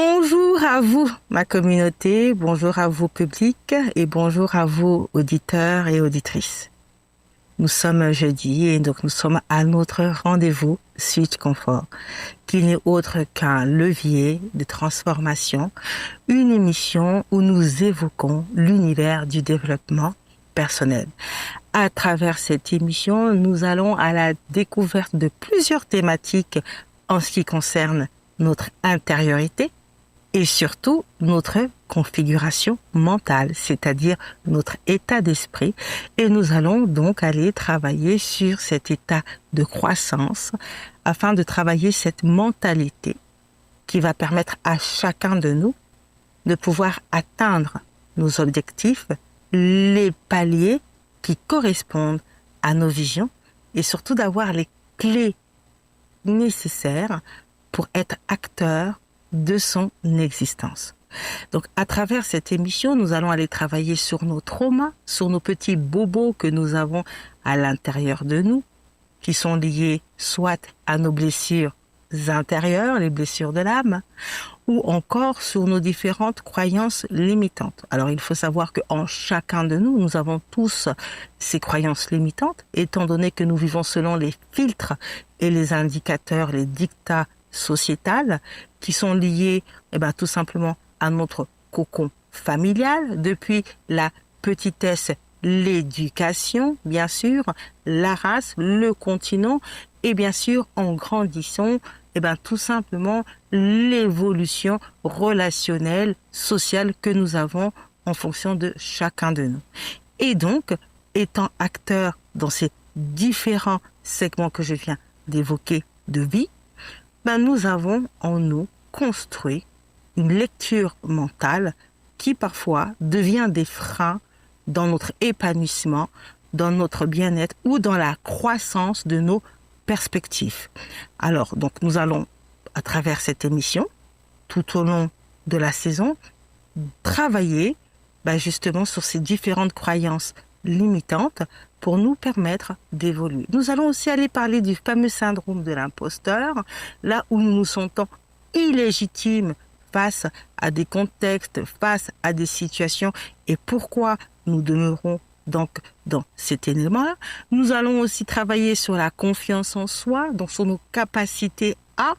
Bonjour à vous, ma communauté, bonjour à vous, public, et bonjour à vous, auditeurs et auditrices. Nous sommes jeudi et donc nous sommes à notre rendez-vous Switch Confort, qui n'est autre qu'un levier de transformation, une émission où nous évoquons l'univers du développement personnel. À travers cette émission, nous allons à la découverte de plusieurs thématiques en ce qui concerne notre intériorité et surtout notre configuration mentale, c'est-à-dire notre état d'esprit. Et nous allons donc aller travailler sur cet état de croissance afin de travailler cette mentalité qui va permettre à chacun de nous de pouvoir atteindre nos objectifs, les paliers qui correspondent à nos visions et surtout d'avoir les clés nécessaires pour être acteur de son existence. Donc, à travers cette émission, nous allons aller travailler sur nos traumas, sur nos petits bobos que nous avons à l'intérieur de nous, qui sont liés soit à nos blessures intérieures, les blessures de l'âme, ou encore sur nos différentes croyances limitantes. Alors, il faut savoir qu'en chacun de nous, nous avons tous ces croyances limitantes, étant donné que nous vivons selon les filtres et les indicateurs, les dictats sociétales qui sont liées tout simplement à notre cocon familial, depuis la petitesse, l'éducation, bien sûr, la race, le continent, et bien sûr, en grandissant, tout simplement l'évolution relationnelle, sociale que nous avons en fonction de chacun de nous. Et donc, étant acteur dans ces différents segments que je viens d'évoquer de vie, nous avons en nous construit une lecture mentale qui parfois devient des freins dans notre épanouissement, dans notre bien-être ou dans la croissance de nos perspectives. Alors, donc, nous allons, à travers cette émission, tout au long de la saison, travailler justement sur ces différentes croyances limitantes pour nous permettre d'évoluer. Nous allons aussi aller parler du fameux syndrome de l'imposteur, là où nous nous sentons illégitimes face à des contextes, face à des situations, et pourquoi nous demeurons donc dans cet élément-là. Nous allons aussi travailler sur la confiance en soi, donc sur nos capacités à,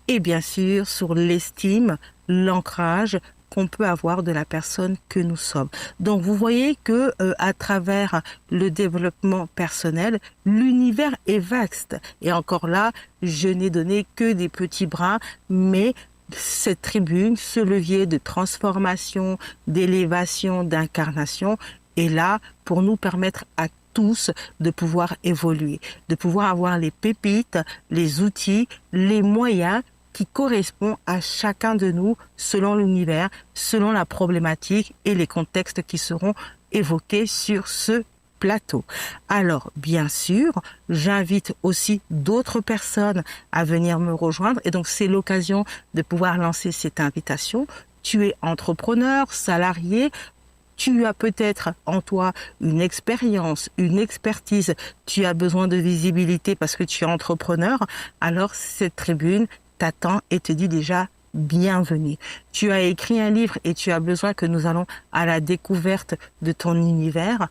et bien sûr sur l'estime, l'ancrage qu'on peut avoir de la personne que nous sommes. Donc vous voyez que à travers le développement personnel, l'univers est vaste. Et encore là, je n'ai donné que des petits brins, mais cette tribune, ce levier de transformation, d'élévation, d'incarnation est là pour nous permettre à tous de pouvoir évoluer, de pouvoir avoir les pépites, les outils, les moyens qui correspond à chacun de nous selon l'univers, selon la problématique et les contextes qui seront évoqués sur ce plateau. Alors, bien sûr, j'invite aussi d'autres personnes à venir me rejoindre et donc c'est l'occasion de pouvoir lancer cette invitation. Tu es entrepreneur, salarié, tu as peut-être en toi une expérience, une expertise, tu as besoin de visibilité parce que tu es entrepreneur, alors cette tribune t'attend et te dit déjà bienvenue. Tu as écrit un livre et tu as besoin que nous allons à la découverte de ton univers,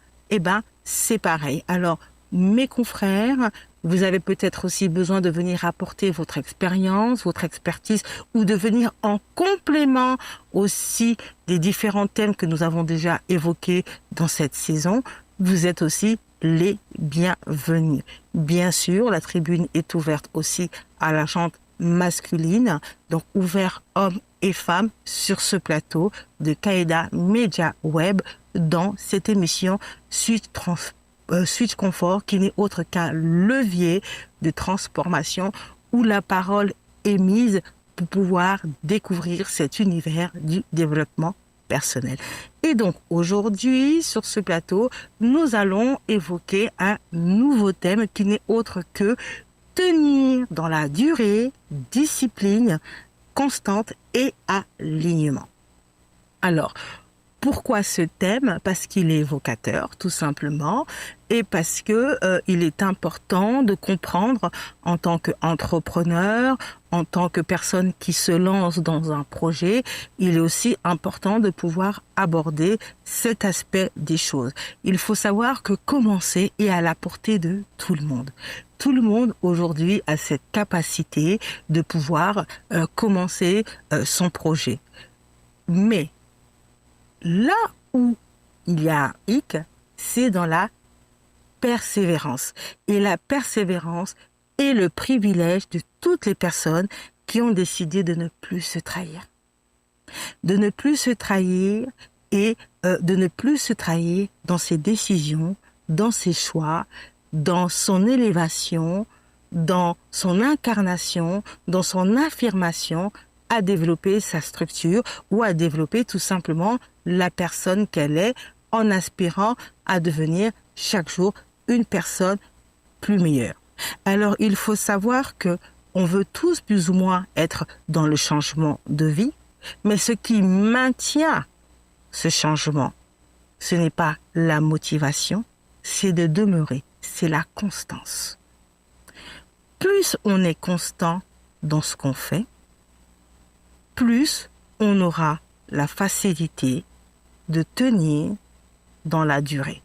c'est pareil. Alors, mes confrères, vous avez peut-être aussi besoin de venir apporter votre expérience, votre expertise ou de venir en complément aussi des différents thèmes que nous avons déjà évoqués dans cette saison. Vous êtes aussi les bienvenus. Bien sûr, la tribune est ouverte aussi à la gente masculine, donc ouvert hommes et femmes sur ce plateau de Kaeda Media Web dans cette émission Switch Confort qui n'est autre qu'un levier de transformation où la parole est mise pour pouvoir découvrir cet univers du développement personnel. Et donc aujourd'hui sur ce plateau, nous allons évoquer un nouveau thème qui n'est autre que tenir dans la durée, discipline constante et alignement. Alors, Pourquoi ce thème? Parce qu'il est évocateur, tout simplement, et parce que il est important de comprendre en tant qu'entrepreneur, en tant que personne qui se lance dans un projet, il est aussi important de pouvoir aborder cet aspect des choses. Il faut savoir que commencer est à la portée de tout le monde. Tout le monde aujourd'hui a cette capacité de pouvoir commencer son projet. Mais là où il y a un hic, c'est dans la persévérance. Et la persévérance est le privilège de toutes les personnes qui ont décidé de ne plus se trahir. De ne plus se trahir et de ne plus se trahir dans ses décisions, dans ses choix, dans son élévation, dans son incarnation, dans son affirmation, à développer sa structure ou à développer tout simplement la personne qu'elle est en aspirant à devenir chaque jour une personne plus meilleure. Alors, il faut savoir que on veut tous plus ou moins être dans le changement de vie, mais ce qui maintient ce changement, ce n'est pas la motivation, c'est de demeurer, c'est la constance. Plus on est constant dans ce qu'on fait, plus on aura la facilité de tenir dans la durée.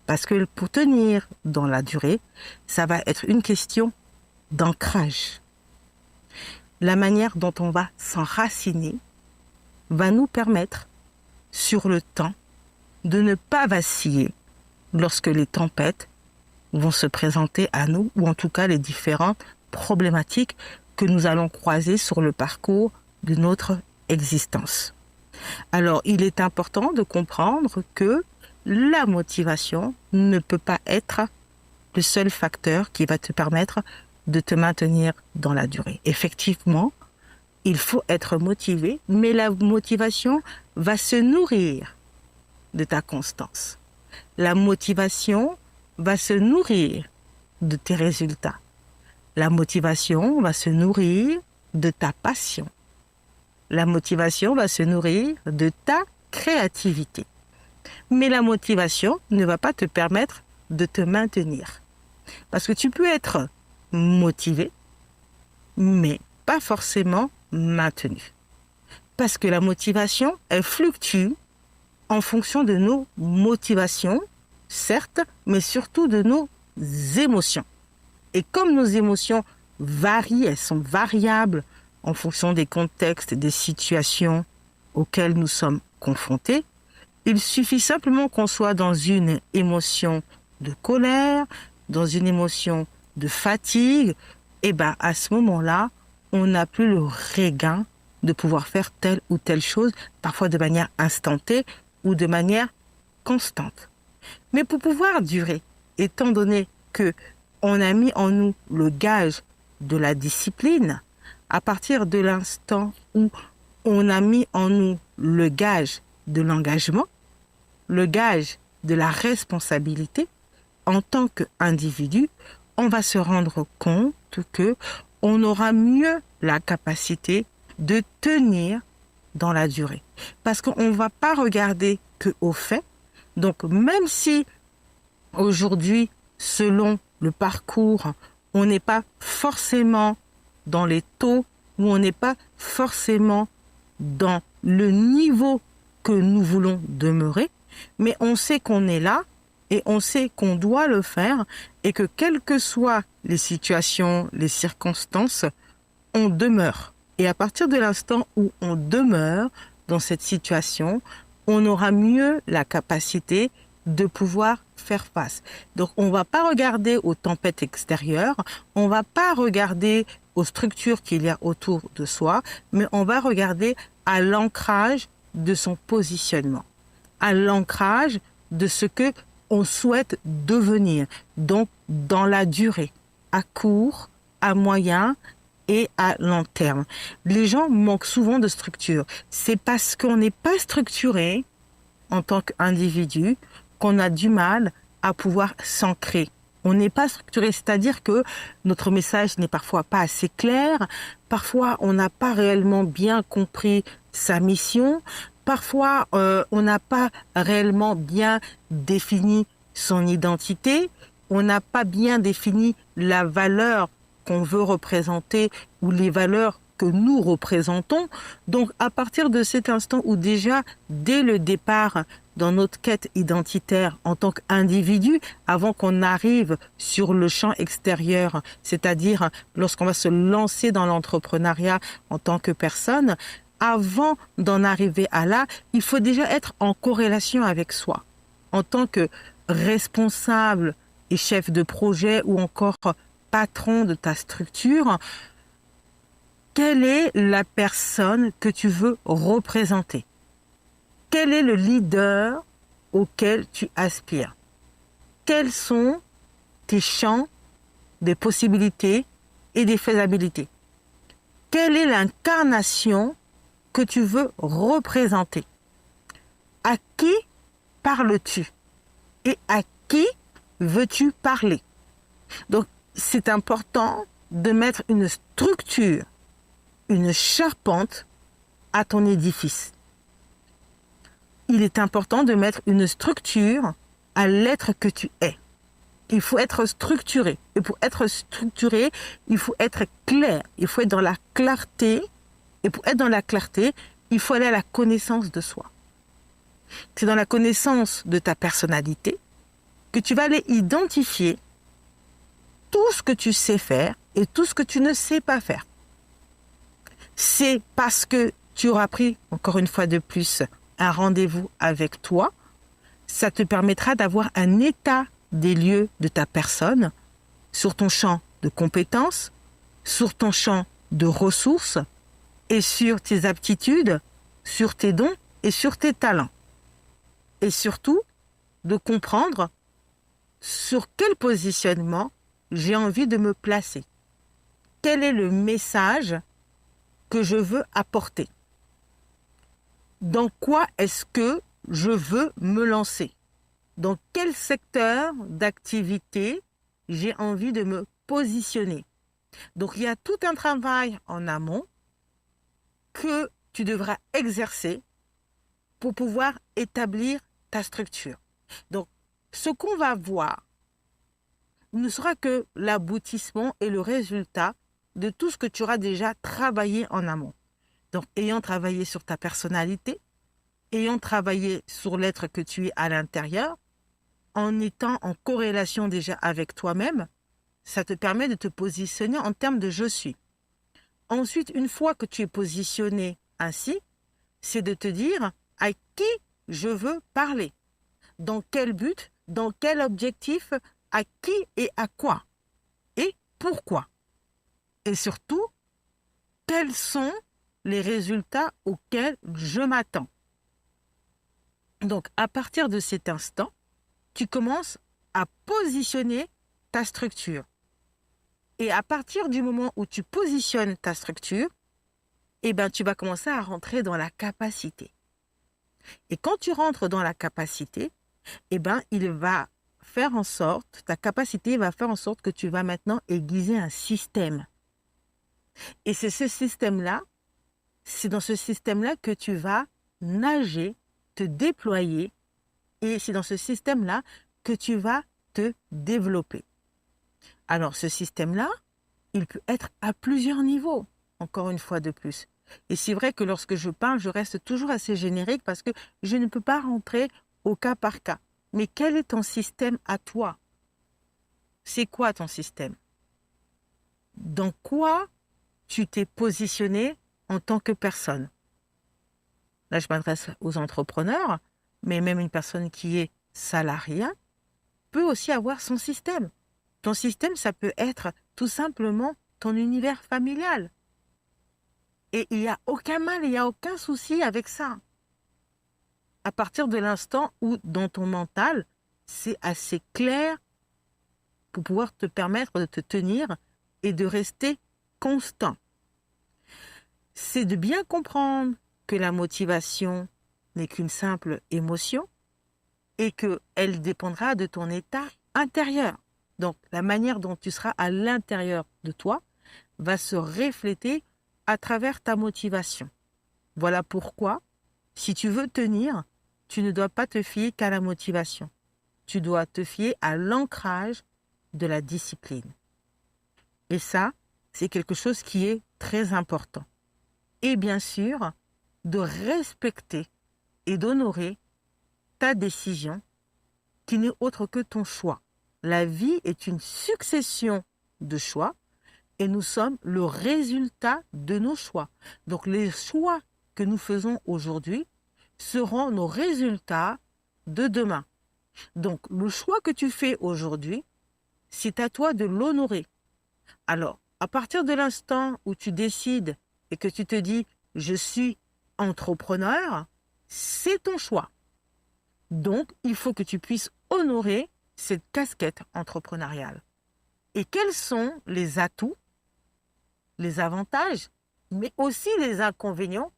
Parce que pour tenir dans la durée, ça va être une question d'ancrage. La manière dont on va s'enraciner va nous permettre, sur le temps, de ne pas vaciller lorsque les tempêtes vont se présenter à nous, ou en tout cas les différentes problématiques que nous allons croiser sur le parcours de notre existence. Alors, il est important de comprendre que la motivation ne peut pas être le seul facteur qui va te permettre de te maintenir dans la durée. Effectivement, il faut être motivé, mais la motivation va se nourrir de ta constance. La motivation va se nourrir de tes résultats. La motivation va se nourrir de ta passion. La motivation va se nourrir de ta créativité. Mais la motivation ne va pas te permettre de te maintenir. Parce que tu peux être motivé, mais pas forcément maintenu. Parce que la motivation, elle fluctue en fonction de nos motivations, certes, mais surtout de nos émotions. Et comme nos émotions varient, elles sont variables en fonction des contextes, des situations auxquelles nous sommes confrontés, il suffit simplement qu'on soit dans une émotion de colère, dans une émotion de fatigue, et bien à ce moment-là, on n'a plus le regain de pouvoir faire telle ou telle chose, parfois de manière instantanée ou de manière constante. Mais pour pouvoir durer, étant donné que on a mis en nous le gage de la discipline, à partir de l'instant où on a mis en nous le gage de l'engagement, le gage de la responsabilité, en tant qu'individu, on va se rendre compte que on aura mieux la capacité de tenir dans la durée. Parce qu'on ne va pas regarder qu'au fait. Donc, même si aujourd'hui, selon le parcours, on n'est pas forcément dans les taux, ou on n'est pas forcément dans le niveau que nous voulons demeurer, mais on sait qu'on est là et on sait qu'on doit le faire et que quelles que soient les situations, les circonstances, on demeure. Et à partir de l'instant où on demeure dans cette situation, on aura mieux la capacité de pouvoir faire face. Donc, on ne va pas regarder aux tempêtes extérieures, on ne va pas regarder aux structures qu'il y a autour de soi, mais on va regarder à l'ancrage de son positionnement, à l'ancrage de ce que on souhaite devenir, donc dans la durée, à court, à moyen et à long terme. Les gens manquent souvent de structure. C'est parce qu'on n'est pas structuré en tant qu'individu qu'on a du mal à pouvoir s'ancrer. On n'est pas structuré, c'est-à-dire que notre message n'est parfois pas assez clair, parfois on n'a pas réellement bien compris sa mission, parfois, on n'a pas réellement bien défini son identité, on n'a pas bien défini la valeur qu'on veut représenter ou les valeurs que nous représentons. Donc, à partir de cet instant où déjà, dès le départ, dans notre quête identitaire en tant qu'individu, avant qu'on arrive sur le champ extérieur, c'est-à-dire lorsqu'on va se lancer dans l'entrepreneuriat en tant que personne, avant d'en arriver à là, il faut déjà être en corrélation avec soi. En tant que responsable et chef de projet ou encore patron de ta structure, quelle est la personne que tu veux représenter? Quel est le leader auquel tu aspires? Quels sont tes champs des possibilités et des faisabilités? Quelle est l'incarnation que tu veux représenter? À qui parles-tu? Et à qui veux-tu parler? Donc, c'est important de mettre une structure, une charpente à ton édifice. Il est important de mettre une structure à l'être que tu es. Il faut être structuré. Et pour être structuré, il faut être clair. Il faut être dans la clarté. Et pour être dans la clarté, il faut aller à la connaissance de soi. C'est dans la connaissance de ta personnalité que tu vas aller identifier tout ce que tu sais faire et tout ce que tu ne sais pas faire. C'est parce que tu auras pris, encore une fois de plus, un rendez-vous avec toi, ça te permettra d'avoir un état des lieux de ta personne sur ton champ de compétences, sur ton champ de ressources et sur tes aptitudes, sur tes dons et sur tes talents. Et surtout, de comprendre sur quel positionnement j'ai envie de me placer. Quel est le message que je veux apporter? Dans quoi est-ce que je veux me lancer? Dans quel secteur d'activité j'ai envie de me positionner? Donc, il y a tout un travail en amont que tu devras exercer pour pouvoir établir ta structure. Donc, ce qu'on va voir ne sera que l'aboutissement et le résultat de tout ce que tu auras déjà travaillé en amont. Donc, ayant travaillé sur ta personnalité, ayant travaillé sur l'être que tu es à l'intérieur, en étant en corrélation déjà avec toi-même, ça te permet de te positionner en termes de « je suis ». Ensuite, une fois que tu es positionné ainsi, c'est de te dire à qui je veux parler, dans quel but, dans quel objectif, à qui et à quoi, et pourquoi. Et surtout, quels sont les résultats auxquels je m'attends. Donc, à partir de cet instant, tu commences à positionner ta structure. Et à partir du moment où tu positionnes ta structure, eh ben, tu vas commencer à rentrer dans la capacité. Et quand tu rentres dans la capacité, eh ben, ta capacité va faire en sorte que tu vas maintenant aiguiser un système. Et c'est dans ce système-là que tu vas nager, te déployer, et c'est dans ce système-là que tu vas te développer. Alors, ce système-là, il peut être à plusieurs niveaux, encore une fois de plus. Et c'est vrai que lorsque je parle, je reste toujours assez générique parce que je ne peux pas rentrer au cas par cas. Mais quel est ton système à toi? C'est quoi ton système? Dans quoi tu t'es positionné en tant que personne? Là, je m'adresse aux entrepreneurs, mais même une personne qui est salariée peut aussi avoir son système. Ton système, ça peut être tout simplement ton univers familial. Et il n'y a aucun mal, il n'y a aucun souci avec ça. À partir de l'instant où, dans ton mental, c'est assez clair pour pouvoir te permettre de te tenir et de rester constant. C'est de bien comprendre que la motivation n'est qu'une simple émotion et qu'elle dépendra de ton état intérieur. Donc, la manière dont tu seras à l'intérieur de toi va se refléter à travers ta motivation. Voilà pourquoi Si tu veux tenir, tu ne dois pas te fier qu'à la motivation. Tu dois te fier à l'ancrage de la discipline. Et ça, c'est quelque chose qui est très important. Et bien sûr, de respecter et d'honorer ta décision qui n'est autre que ton choix. La vie est une succession de choix et nous sommes le résultat de nos choix. Donc les choix que nous faisons aujourd'hui seront nos résultats de demain. Donc le choix que tu fais aujourd'hui, c'est à toi de l'honorer. Alors, à partir de l'instant où tu décides et que tu te dis « je suis entrepreneur », c'est ton choix. Donc, il faut que tu puisses honorer cette casquette entrepreneuriale. Et quels sont les atouts, les avantages, mais aussi les inconvénients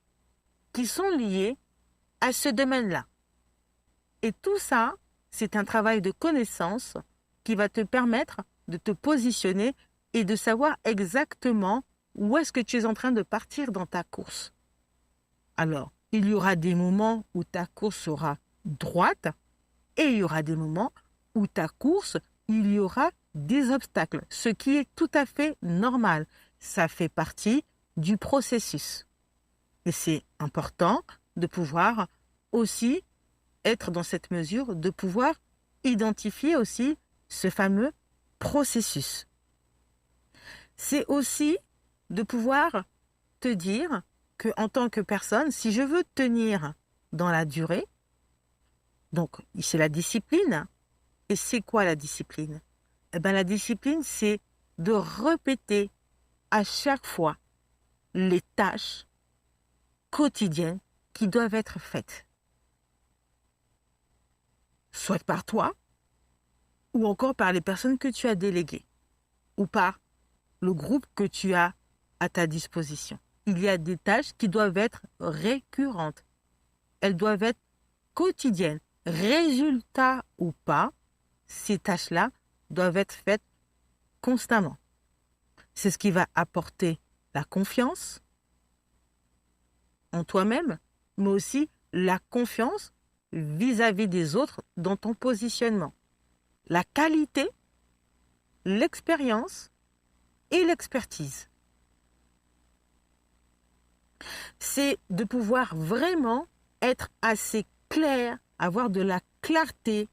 qui sont liés à ce domaine-là. Et tout ça, c'est un travail de connaissance qui va te permettre de te positionner et de savoir exactement où est-ce que tu es en train de partir dans ta course. Alors, il y aura des moments où ta course sera droite et il y aura des moments où ta course, il y aura des obstacles, ce qui est tout à fait normal. Ça fait partie du processus. Et c'est important de pouvoir aussi être dans cette mesure, de pouvoir identifier aussi ce fameux processus. C'est aussi de pouvoir te dire que en tant que personne, si je veux tenir dans la durée, donc c'est la discipline. Et c'est quoi la discipline? Eh bien, la discipline, c'est de répéter à chaque fois les tâches quotidiennes qui doivent être faites. Soit par toi, ou encore par les personnes que tu as déléguées, ou par le groupe que tu as à ta disposition. Il y a des tâches qui doivent être récurrentes. Elles doivent être quotidiennes. Résultat ou pas, ces tâches-là doivent être faites constamment. C'est ce qui va apporter la confiance en toi-même, mais aussi la confiance vis-à-vis des autres dans ton positionnement. La qualité, l'expérience et l'expertise. C'est de pouvoir vraiment être assez clair, avoir de la clarté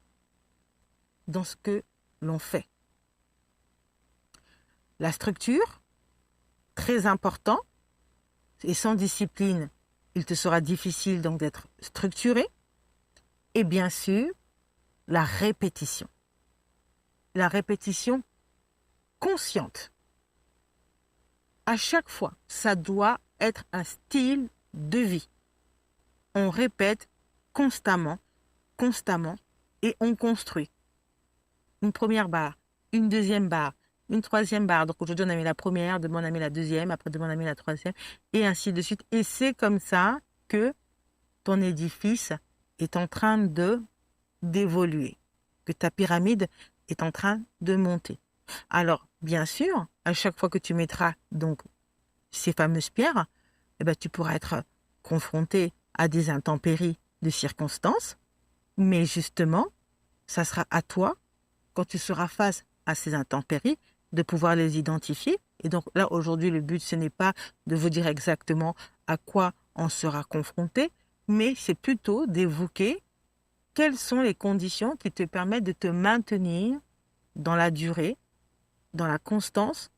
dans ce que l'on fait. La structure, très important, et sans discipline, il te sera difficile donc d'être structuré. Et bien sûr, la répétition. La répétition consciente. À chaque fois, ça doit être un style de vie. On répète constamment, et on construit. Une première barre, une deuxième barre, une troisième barre. Donc aujourd'hui, on a mis la première, demain on a mis la deuxième, après demain on a mis la troisième, et ainsi de suite. Et c'est comme ça que ton édifice est en train d'évoluer, que ta pyramide est en train de monter. Alors, bien sûr, à chaque fois que tu mettras donc ces fameuses pierres, eh ben, tu pourras être confronté à des intempéries de circonstances, mais justement, ça sera à toi, quand tu seras face à ces intempéries, de pouvoir les identifier. Et donc là, aujourd'hui, le but, ce n'est pas de vous dire exactement à quoi on sera confronté, mais c'est plutôt d'évoquer quelles sont les conditions qui te permettent de te maintenir dans la durée, dans la constance,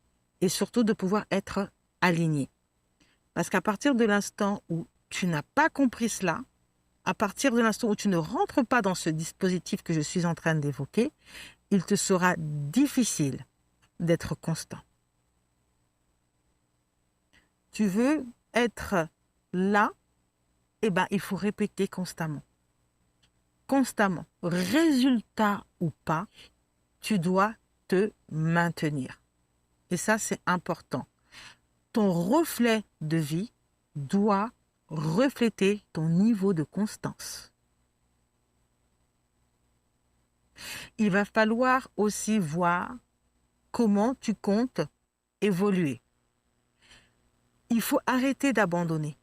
et surtout de pouvoir être aligné. Parce qu'à partir de l'instant où tu n'as pas compris cela, à partir de l'instant où tu ne rentres pas dans ce dispositif que je suis en train d'évoquer, il te sera difficile d'être constant. Tu veux être là, eh ben, il faut répéter constamment. Constamment. Résultat ou pas, tu dois te maintenir. Et ça, c'est important. Ton reflet de vie doit refléter ton niveau de constance. Il va falloir aussi voir comment tu comptes évoluer. Il faut arrêter d'abandonner.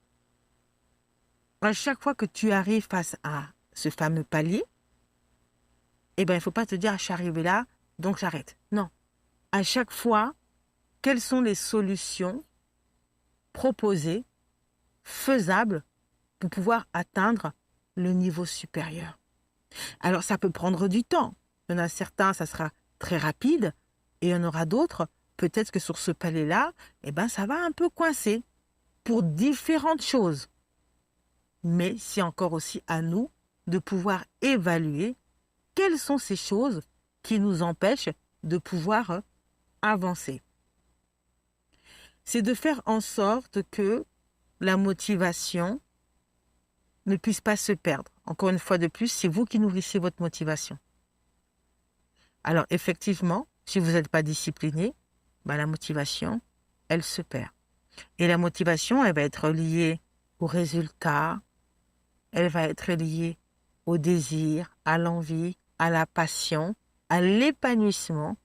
À chaque fois que tu arrives face à ce fameux palier, eh ben, il ne faut pas te dire, ah, je suis arrivé là, donc j'arrête. Non. À chaque fois, quelles sont les solutions proposées, faisables, pour pouvoir atteindre le niveau supérieur? Alors, ça peut prendre du temps. Il y en a certains, ça sera très rapide, et il y en aura d'autres, peut-être que sur ce palier-là, eh ben, ça va un peu coincer pour différentes choses. Mais c'est encore aussi à nous de pouvoir évaluer quelles sont ces choses qui nous empêchent de pouvoir avancer. C'est de faire en sorte que la motivation ne puisse pas se perdre. Encore une fois de plus, c'est vous qui nourrissez votre motivation. Alors effectivement, si vous n'êtes pas discipliné, la motivation, elle se perd. Et la motivation, elle va être liée au résultat, elle va être liée au désir, à l'envie, à la passion, à l'épanouissement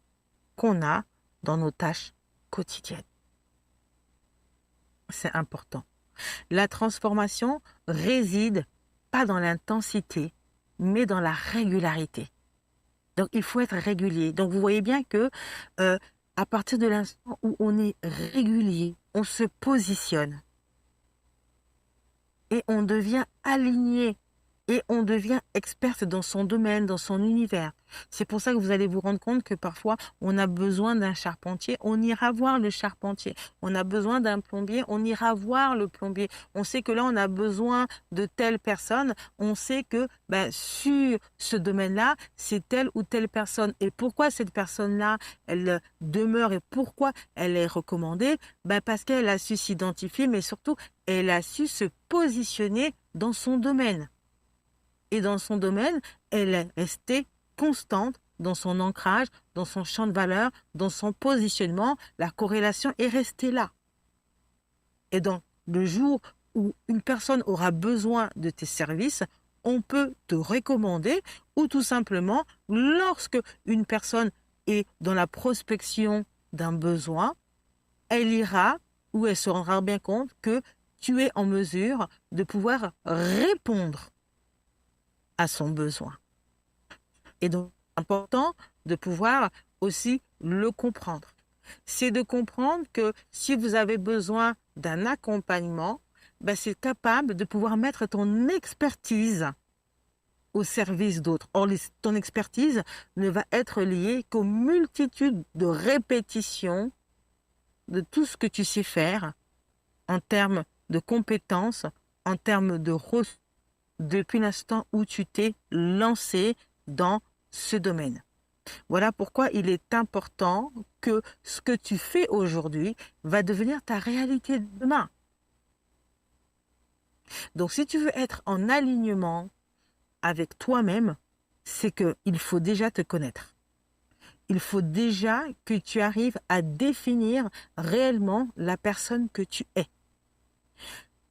qu'on a dans nos tâches quotidiennes. C'est important. La transformation réside pas dans l'intensité, mais dans la régularité. Donc, il faut être régulier. Donc, vous voyez bien que à partir de l'instant où on est régulier, on se positionne et on devient aligné et on devient experte dans son domaine, dans son univers. C'est pour ça que vous allez vous rendre compte que parfois, on a besoin d'un charpentier, on ira voir le charpentier. On a besoin d'un plombier, on ira voir le plombier. On sait que là, on a besoin de telle personne. On sait que sur ce domaine-là, c'est telle ou telle personne. Et pourquoi cette personne-là, elle demeure et pourquoi elle est recommandée? Parce qu'elle a su s'identifier, mais surtout, elle a su se positionner dans son domaine. Et dans son domaine, elle est restée constante dans son ancrage, dans son champ de valeur, dans son positionnement. La corrélation est restée là. Et donc, le jour où une personne aura besoin de tes services, on peut te recommander ou tout simplement, lorsque une personne est dans la prospection d'un besoin, elle ira ou elle se rendra bien compte que tu es en mesure de pouvoir répondre à son besoin. Et donc, c'est important de pouvoir aussi le comprendre. C'est de comprendre que si vous avez besoin d'un accompagnement, c'est capable de pouvoir mettre ton expertise au service d'autres. Or, ton expertise ne va être liée qu'aux multitudes de répétitions de tout ce que tu sais faire en termes de compétences, en termes de ressources, depuis l'instant où tu t'es lancé dans ce domaine. Voilà pourquoi il est important que ce que tu fais aujourd'hui va devenir ta réalité demain. Donc, si tu veux être en alignement avec toi-même, c'est qu'il faut déjà te connaître. Il faut déjà que tu arrives à définir réellement la personne que tu es.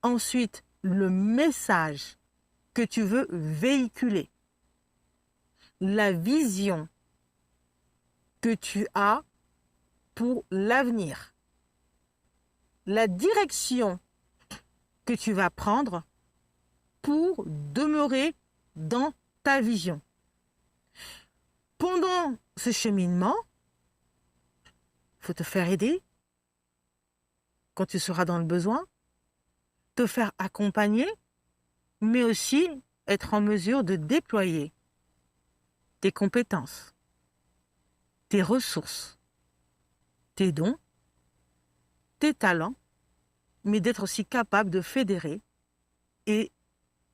Ensuite, le message que tu veux véhiculer, la vision que tu as pour l'avenir, la direction que tu vas prendre pour demeurer dans ta vision. Pendant ce cheminement, il faut te faire aider quand tu seras dans le besoin, te faire accompagner, mais aussi être en mesure de déployer tes compétences, tes ressources, tes dons, tes talents, mais d'être aussi capable de fédérer et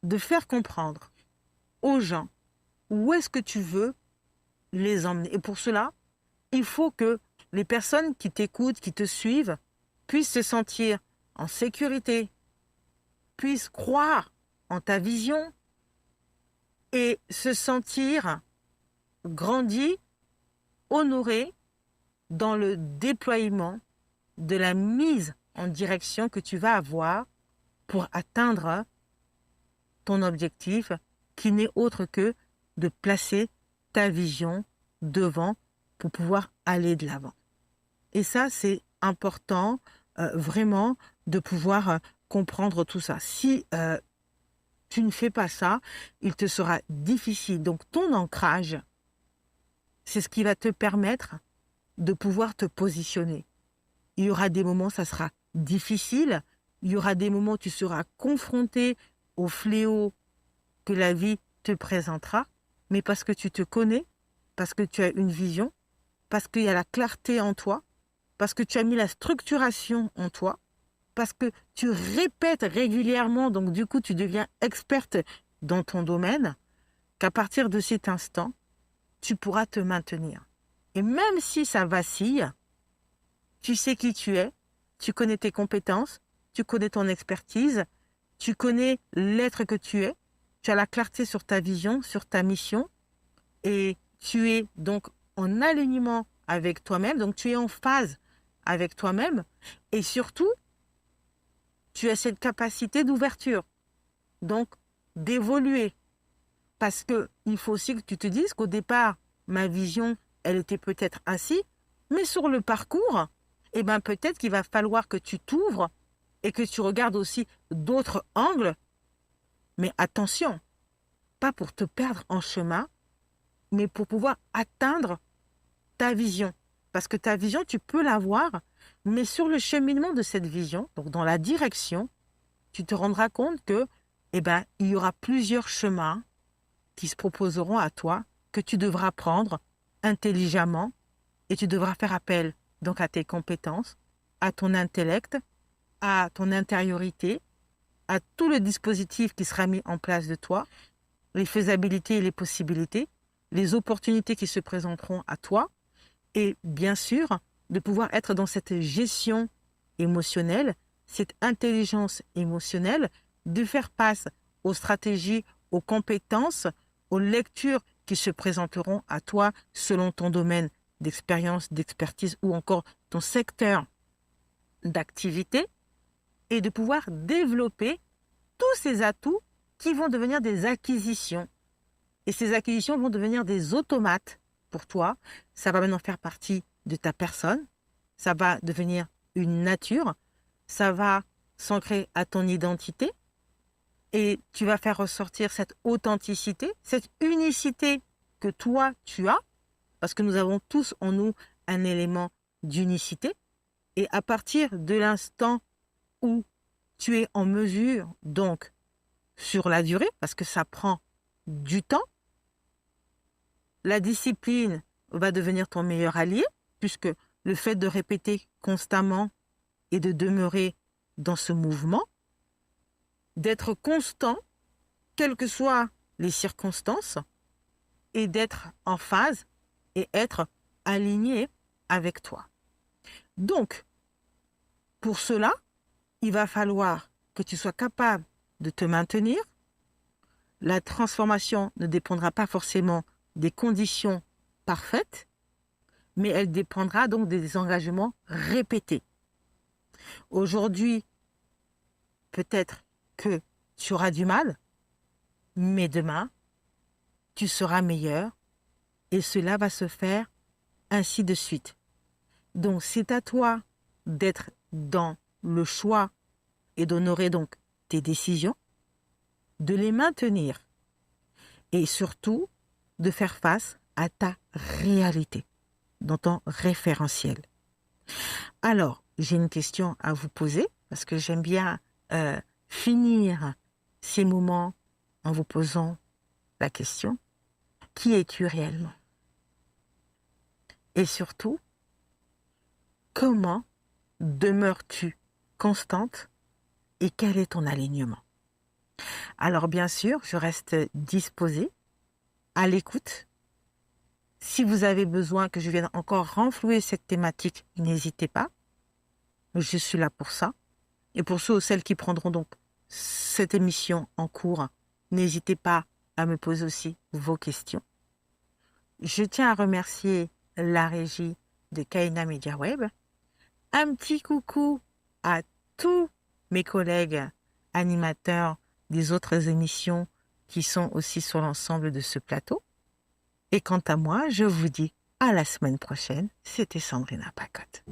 de faire comprendre aux gens où est-ce que tu veux les emmener. Et pour cela, il faut que les personnes qui t'écoutent, qui te suivent, puissent se sentir en sécurité, puissent croire en ta vision et se sentir grandi, honoré dans le déploiement de la mise en direction que tu vas avoir pour atteindre ton objectif qui n'est autre que de placer ta vision devant pour pouvoir aller de l'avant. Et ça, c'est important vraiment de pouvoir comprendre tout ça. Si tu ne fais pas ça, il te sera difficile. Donc ton ancrage, c'est ce qui va te permettre de pouvoir te positionner. Il y aura des moments, ça sera difficile. Il y aura des moments où tu seras confronté au fléau que la vie te présentera, mais parce que tu te connais, parce que tu as une vision, parce qu'il y a la clarté en toi, parce que tu as mis la structuration en toi, parce que tu répètes régulièrement, donc du coup tu deviens experte dans ton domaine, qu'à partir de cet instant, tu pourras te maintenir. Et même si ça vacille, tu sais qui tu es, tu connais tes compétences, tu connais ton expertise, tu connais l'être que tu es, tu as la clarté sur ta vision, sur ta mission, et tu es donc en alignement avec toi-même, donc tu es en phase avec toi-même, et surtout, tu as cette capacité d'ouverture, donc d'évoluer, parce que il faut aussi que tu te dises qu'au départ, ma vision, elle était peut-être ainsi, mais sur le parcours, eh ben peut-être qu'il va falloir que tu t'ouvres et que tu regardes aussi d'autres angles, mais attention, pas pour te perdre en chemin, mais pour pouvoir atteindre ta vision. Parce que ta vision, tu peux l'avoir, mais sur le cheminement de cette vision, donc dans la direction, tu te rendras compte que, eh ben, il y aura plusieurs chemins qui se proposeront à toi, que tu devras prendre intelligemment, et tu devras faire appel donc à tes compétences, à ton intellect, à ton intériorité, à tout le dispositif qui sera mis en place de toi, les faisabilités et les possibilités, les opportunités qui se présenteront à toi, et bien sûr, de pouvoir être dans cette gestion émotionnelle, cette intelligence émotionnelle, de faire face aux stratégies, aux compétences, aux lectures qui se présenteront à toi selon ton domaine d'expérience, d'expertise ou encore ton secteur d'activité, et de pouvoir développer tous ces atouts qui vont devenir des acquisitions. Et ces acquisitions vont devenir des automates pour toi. Ça va maintenant faire partie de ta personne. Ça va devenir une nature. Ça va s'ancrer à ton identité. Et tu vas faire ressortir cette authenticité, cette unicité que toi, tu as. Parce que nous avons tous en nous un élément d'unicité. Et à partir de l'instant où tu es en mesure, donc, sur la durée, parce que ça prend du temps, la discipline va devenir ton meilleur allié, puisque le fait de répéter constamment et de demeurer dans ce mouvement, d'être constant, quelles que soient les circonstances, et d'être en phase et être aligné avec toi. Donc, pour cela, il va falloir que tu sois capable de te maintenir. La transformation ne dépendra pas forcément des conditions parfaites, mais elle dépendra donc des engagements répétés. Aujourd'hui, peut-être que tu auras du mal, mais demain, tu seras meilleur et cela va se faire ainsi de suite. Donc, c'est à toi d'être dans le choix et d'honorer donc tes décisions, de les maintenir et surtout de faire face à ta réalité dans ton référentiel. Alors, j'ai une question à vous poser parce que j'aime bien finir ces moments en vous posant la question: qui es-tu réellement? Et surtout, comment demeures-tu constante et quel est ton alignement? Alors bien sûr, je reste disposée, à l'écoute. Si vous avez besoin que je vienne encore renflouer cette thématique, n'hésitez pas. Je suis là pour ça. Et pour ceux ou celles qui prendront donc cette émission en cours, n'hésitez pas à me poser aussi vos questions. Je tiens à remercier la régie de Kaina Media Web. Un petit coucou à tous mes collègues animateurs des autres émissions qui sont aussi sur l'ensemble de ce plateau. Et quant à moi, je vous dis à la semaine prochaine. C'était Sandrina Pacotte.